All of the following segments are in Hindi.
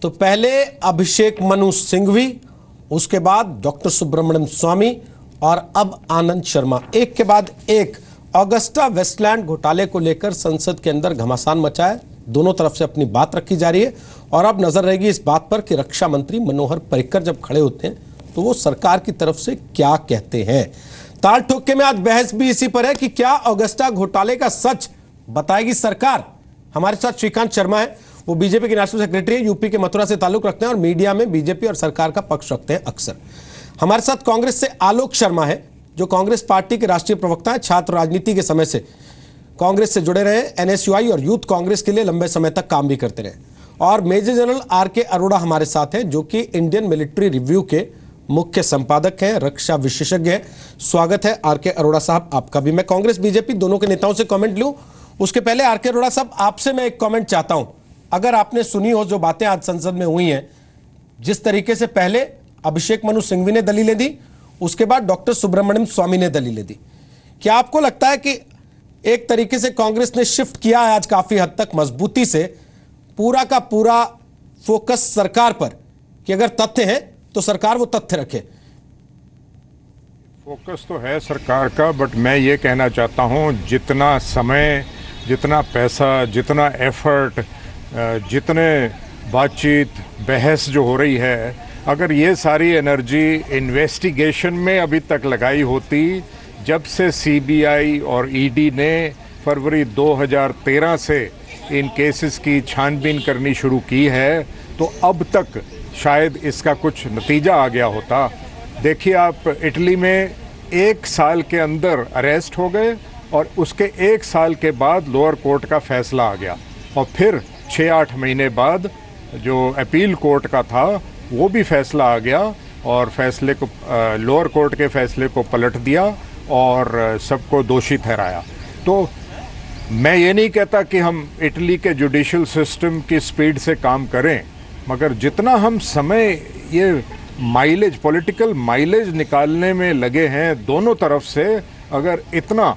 तो पहले अभिषेक मनु सिंघवी, उसके बाद डॉक्टर सुब्रमण्यम स्वामी और अब आनंद शर्मा। एक के बाद एक ऑगस्टा वेस्टलैंड घोटाले को लेकर संसद के अंदर घमासान मचा है। दोनों तरफ से अपनी बात रखी जा रही है और अब नजर रहेगी इस बात पर कि रक्षा मंत्री मनोहर पर्रिकर जब खड़े होते हैं तो वो सरकार की तरफ से क्या कहते हैं। ताल ठोके में आज बहस भी इसी पर है कि क्या ऑगस्टा घोटाले का सच बताएगी सरकार। हमारे साथ श्रीकांत शर्मा है, वो बीजेपी के नेशनल सेक्रेटरी है, यूपी के मथुरा से ताल्लुक रखते हैं और मीडिया में बीजेपी और सरकार का पक्ष रखते हैं अक्सर। हमारे साथ कांग्रेस से आलोक शर्मा है, जो कांग्रेस पार्टी के राष्ट्रीय प्रवक्ता है, छात्र राजनीति के समय से कांग्रेस से जुड़े रहे, एनएसयूआई और यूथ कांग्रेस के लिए लंबे समय तक काम भी करते रहे। और मेजर जनरल आर.के. अरोड़ा हमारे साथ हैं, जो कि इंडियन मिलिट्री रिव्यू के मुख्य संपादक हैं, रक्षा विशेषज्ञ हैं। स्वागत है आर.के. अरोड़ा साहब आपका भी। मैं कांग्रेस बीजेपी दोनों के नेताओं से कमेंट लूं उसके पहले आर.के. अरोड़ा साहब आपसे मैं एक कमेंट चाहता हूं। अगर आपने सुनी हो जो बातें आज संसद में हुई हैं, जिस तरीके से पहले अभिषेक मनु सिंघवी ने दलीलें दी, उसके बाद डॉक्टर सुब्रमण्यम स्वामी ने दलीलें दी, क्या आपको लगता है कि एक तरीके से कांग्रेस ने शिफ्ट किया है आज काफी हद तक मजबूती से पूरा का पूरा फोकस सरकार पर, कि अगर तथ्य हैं तो सरकार वो तथ्य रखे? फोकस तो है सरकार का, बट मैं ये कहना चाहता हूँ जितना समय, जितना पैसा, जितना एफर्ट, जितने बातचीत बहस जो हो रही है, अगर ये सारी एनर्जी इन्वेस्टिगेशन में अभी तक लगाई होती, जब से सीबीआई और ईडी ने फरवरी 2013 से इन केसेस की छानबीन करनी शुरू की है, तो अब तक शायद इसका कुछ नतीजा आ गया होता। देखिए आप, इटली में 1 साल के अंदर अरेस्ट हो गए और उसके 1 साल के बाद लोअर कोर्ट का फैसला आ गया और फिर 6-8 महीने बाद जो अपील कोर्ट का था वो भी फैसला आ गया और फैसले को लोअर कोर्ट के फैसले को पलट दिया और सबको दोषी ठहराया। तो मैं ये नहीं कहता कि हम इटली के जुडिशियल सिस्टम की स्पीड से काम करें, मगर जितना हम समय ये माइलेज, पॉलिटिकल माइलेज निकालने में लगे हैं दोनों तरफ से, अगर इतना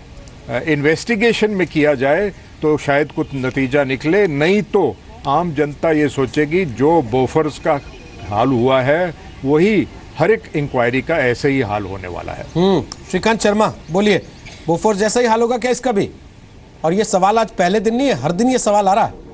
इन्वेस्टिगेशन में किया जाए तो शायद कुछ नतीजा निकले। नहीं तो आम जनता ये सोचेगी जो बोफर्स का हाल हुआ है वही हर एक इंक्वायरी का ऐसे ही हाल होने वाला है। श्रीकांत शर्मा बोलिए, बोफोर्स जैसा ही हाल होगा क्या इसका भी? और ये सवाल आज पहले दिन नहीं है, हर दिन ये सवाल आ रहा है।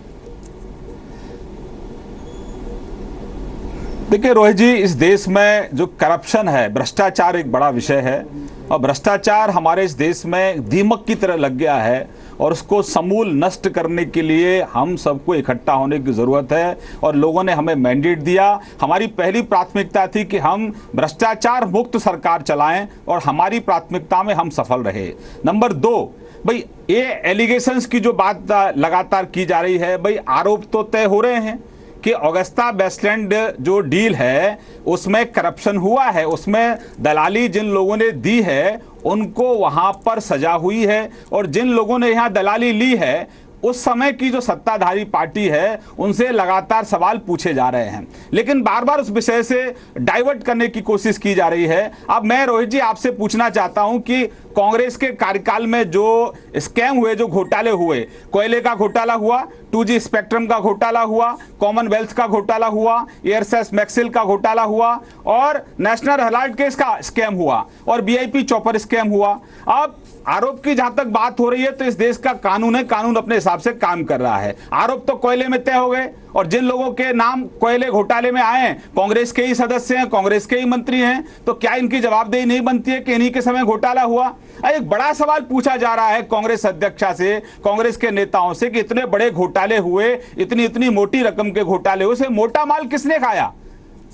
देखिए रोहित जी, इस देश में जो करप्शन है, भ्रष्टाचार एक बड़ा विषय है और भ्रष्टाचार हमारे इस देश में दीमक की तरह लग गया है और उसको समूल नष्ट करने के लिए हम सबको इकट्ठा होने की जरूरत है। और लोगों ने हमें मैंडेट दिया। हमारी पहली प्राथमिकता थी कि हम भ्रष्टाचार मुक्त सरकार चलाएं और हमारी प्राथमिकता में हम सफल रहे। नंबर 2, भाई ये एलिगेशंस की जो बात लगातार की जा रही है, भाई आरोप तो तय हो रहे हैं कि ऑगस्टा वेस्टलैंड जो डील है उसमें करप्शन हुआ है, उसमें दलाली जिन लोगों ने दी है उनको वहां पर सजा हुई है और जिन लोगों ने यहां दलाली ली है उस समय की जो सत्ताधारी पार्टी है उनसे लगातार सवाल पूछे जा रहे हैं, लेकिन बार बार उस विषय से डाइवर्ट करने की कोशिश की जा रही है। अब मैं रोहित जी आपसे पूछना चाहता हूं कि कांग्रेस के कार्यकाल में जो स्कैम हुए, जो घोटाले हुए, कोयले का घोटाला हुआ, 2G स्पेक्ट्रम का घोटाला हुआ, कॉमनवेल्थ का घोटाला हुआ, एयरसेस मैक्सिल का घोटाला हुआ और नेशनल हलार्ट केस का स्कैम हुआ और VIP चॉपर स्कैम हुआ। अब आरोप की जहां तक बात हो रही है तो इस देश का कानून है, कानून अपने हिसाब से काम कर रहा है। आरोप तो कोयले में तय हो गए और जिन लोगों के नाम कोयले घोटाले में आए हैं कांग्रेस के ही सदस्य हैं, कांग्रेस के ही मंत्री हैं, तो क्या इनकी जवाबदेही नहीं बनती है कि इन्हीं के समय घोटाला हुआ? एक बड़ा सवाल पूछा जा रहा है कांग्रेस अध्यक्षा से, कांग्रेस के नेताओं से कि इतने बड़े घोटाले हुए, इतनी मोटी रकम के घोटाले हुए, उसे मोटा माल किसने खाया?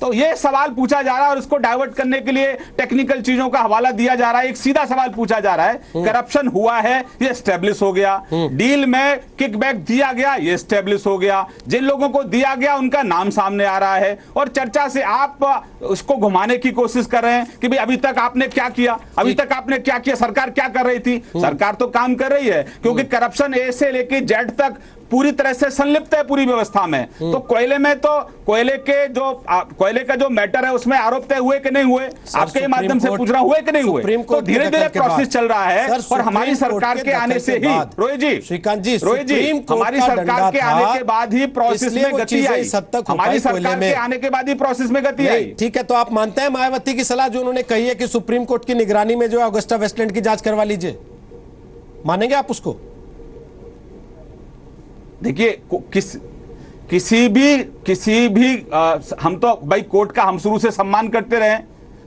तो ये सवाल पूछा जा रहा है और इसको डाइवर्ट करने के लिए टेक्निकल चीजों का हवाला दिया जा रहा है। एक सीधा सवाल पूछा जा रहा है, करप्शन हुआ है, ये एस्टेब्लिश हो गया, डील में किकबैक दिया गया, ये एस्टेब्लिश हो गया, जिन लोगों को दिया गया उनका नाम सामने आ रहा है और चर्चा से आप उसको घुमाने की कोशिश कर रहे हैं कि भाई अभी तक आपने क्या किया, अभी तक आपने क्या किया, सरकार क्या कर रही थी? सरकार तो काम कर रही है, क्योंकि करप्शन ए से लेकर जेड तक पूरी तरह से संलिप्त है पूरी व्यवस्था में। तो कोयले में तो कोयले का जो मैटर है उसमें आरोप तय हुए कि नहीं हुए, आपके माध्यम से पूछ रहा हुए कि नहीं हुए। तो धीरे धीरे प्रोसेस चल रहा है और हमारी सरकार के आने से ही रोहित जी, हमारी सरकार के आने के बाद ही प्रोसेस में गति आई, हमारी सरकार के आने के बाद ही प्रोसेस में गति आई। ठीक है, तो आप मानते हैं मायावती की सलाह जो उन्होंने कही है कि सुप्रीम कोर्ट की निगरानी में जो है ऑगस्टा वेस्टलैंड की जांच करवा लीजिए, मानेंगे आप उसको? देखिए किसी भी हम तो भाई कोर्ट का हम शुरू से सम्मान करते रहे,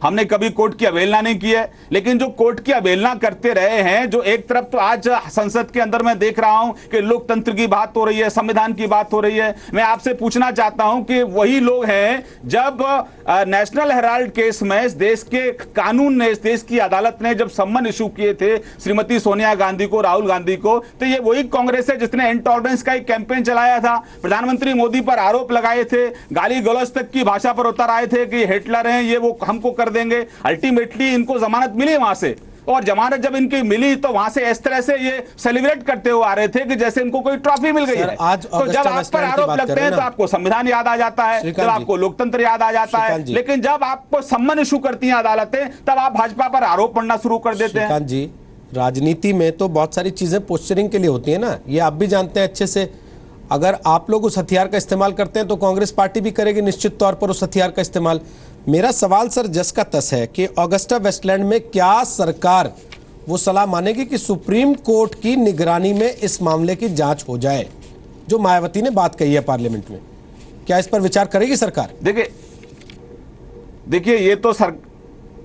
हमने कभी कोर्ट की अवहेलना नहीं की है, लेकिन जो कोर्ट की अवहेलना करते रहे हैं, जो एक तरफ तो आज संसद के अंदर मैं देख रहा हूं कि लोकतंत्र की बात हो रही है, संविधान की बात हो रही है, मैं आपसे पूछना चाहता हूं कि वही लोग हैं जब नेशनल हेराल्ड केस में इस देश के कानून ने, इस देश की अदालत ने जब सम्मन इशू किए थे श्रीमती सोनिया गांधी को, राहुल गांधी को, तो ये वही कांग्रेस है जिसने इंटॉलरेंस का एक कैंपेन चलाया था, प्रधानमंत्री मोदी पर आरोप लगाए थे, गाली गलौज तक की भाषा पर उतर आए थे कि हिटलर हैं, ये वो हमको कर देंगे। अल्टीमेटली इनको जमानत मिली वहां से, और जमानत जब इनकी मिली तो वहां से इस तरह से ये सेलिब्रेट करते हुए आ रहे थे कि जैसे इनको कोई ट्रॉफी मिल गई है। तो जब आप पर आरोप लगते हैं तो आपको संविधान याद आ जाता है, जब आपको लोकतंत्र याद आ जाता है, लेकिन जब आपको सम्मन इशू करती हैं अदालतें तब आप भाजपा पर आरोप पड़ना शुरू कर देते हैं। श्रीकांत जी, राजनीति में तो बहुत सारी चीजें पोस्चरिंग के लिए होती है ना, ये आप भी जानते हैं अच्छे से। अगर आप लोग उस हथियार का इस्तेमाल करते हैं तो कांग्रेस पार्टी भी करेगी निश्चित तौर पर उस हथियार का इस्तेमाल। मेरा सवाल सर जस का तस है कि ऑगस्टा वेस्टलैंड में क्या सरकार वो सलाह मानेगी कि सुप्रीम कोर्ट की निगरानी में इस मामले की जांच हो जाए, जो मायावती ने बात कही है पार्लियामेंट में? क्या इस पर विचार करेगी सरकार? देखिए ये तो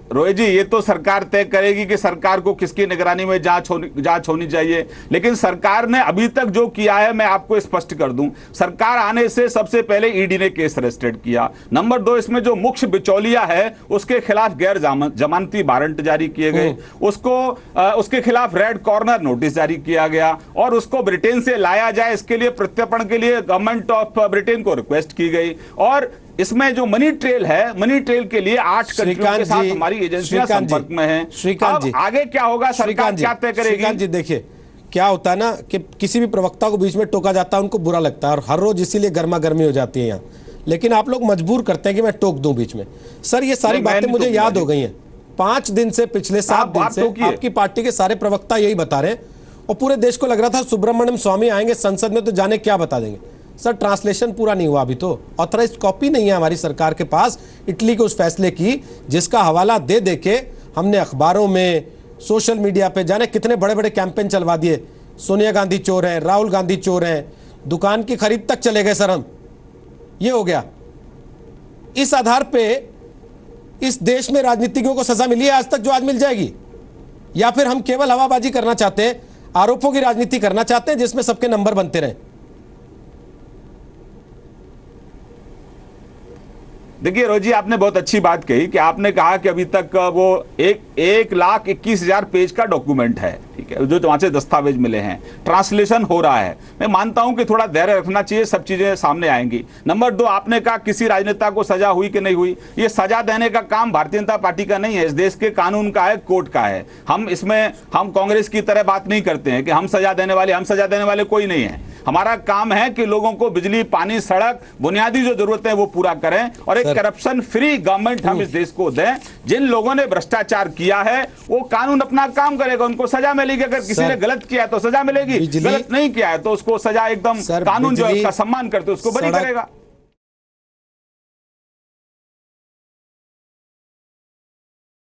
रोहित जी, ये तो सरकार तय करेगी कि सरकार को किसकी निगरानी में जांच होनी चाहिए, लेकिन सरकार ने अभी तक जो किया है मैं आपको स्पष्ट कर दूं। सरकार आने से सबसे पहले ईडी ने केस रजिस्टर्ड किया। नंबर 2, इसमें जो मुख्य बिचौलिया है उसके खिलाफ गैर जमानती वारंट जारी किए गए, उसके खिलाफ रेड कॉर्नर नोटिस जारी किया गया और उसको ब्रिटेन से लाया जाए इसके लिए प्रत्यर्पण के लिए गवर्नमेंट ऑफ ब्रिटेन को रिक्वेस्ट की गई। और इसमें जो मनी ट्रेल है, मनी ट्रेल के लिए 8 कंट्रियों के साथ हमारी एजेंसियां संपर्क में हैं। श्रीकांत जी, आगे क्या होगा, सरकार क्या तय करेगी? श्रीकांत जी देखिए, क्या होता है ना कि किसी भी प्रवक्ता को बीच में टोका जाता है, उनको बुरा लगता है और हर रोज इसीलिए गर्मा गर्मी हो जाती है यहाँ, लेकिन आप लोग मजबूर करते हैं कि मैं टोक दूं बीच में। सर ये सारी बातें मुझे याद हो गई हैं, 5 दिन से, पिछले 7 दिन से आपकी पार्टी के सारे प्रवक्ता यही बता रहे हैं और पूरे देश को लग रहा था सुब्रमण्यम स्वामी आएंगे संसद में तो जाने क्या बता देंगे। सर ट्रांसलेशन पूरा नहीं हुआ अभी, तो ऑथराइज्ड कॉपी नहीं है हमारी सरकार के पास इटली के उस फैसले की, जिसका हवाला दे दे के हमने अखबारों में, सोशल मीडिया पे जाने कितने बड़े बड़े कैंपेन चलवा दिए। सोनिया गांधी चोर है, राहुल गांधी चोर है, दुकान की खरीद तक चले गए सर हम। ये हो गया। इस आधार पे इस देश में राजनीतिज्ञों को सजा मिली है आज तक जो आज मिल जाएगी, या फिर हम केवल हवाबाजी करना चाहते हैं, आरोपों की राजनीति करना चाहते हैं जिसमें सबके नंबर बनते रहे? देखिए रोजी जी, आपने बहुत अच्छी बात कही कि आपने कहा कि अभी तक वो 1,21,000 पेज का डॉक्यूमेंट है, ठीक है, जो वहां से दस्तावेज मिले हैं, ट्रांसलेशन हो रहा है। मैं मानता हूं कि थोड़ा धैर्य रखना चाहिए, सब चीजें सामने आएंगी। नंबर 2, आपने कहा किसी राजनेता को सजा हुई कि नहीं हुई, ये सजा देने का काम भारतीय जनता पार्टी का नहीं है, इस देश के कानून का है, कोर्ट का है। हम कांग्रेस की तरह बात नहीं करते हैं कि हम सजा देने वाले कोई नहीं है। हमारा काम है कि लोगों को बिजली, पानी, सड़क, बुनियादी जो जरूरतें हैं वो पूरा करें और एक करप्शन फ्री गवर्नमेंट हम इस देश को दें। जिन लोगों ने भ्रष्टाचार किया है वो कानून अपना काम करेगा, उनको सजा मिलेगी। अगर किसी ने गलत किया है तो सजा मिलेगी, गलत नहीं किया है तो उसको सजा एकदम कानून जो है उसका सम्मान करते उसको बरी करेगा।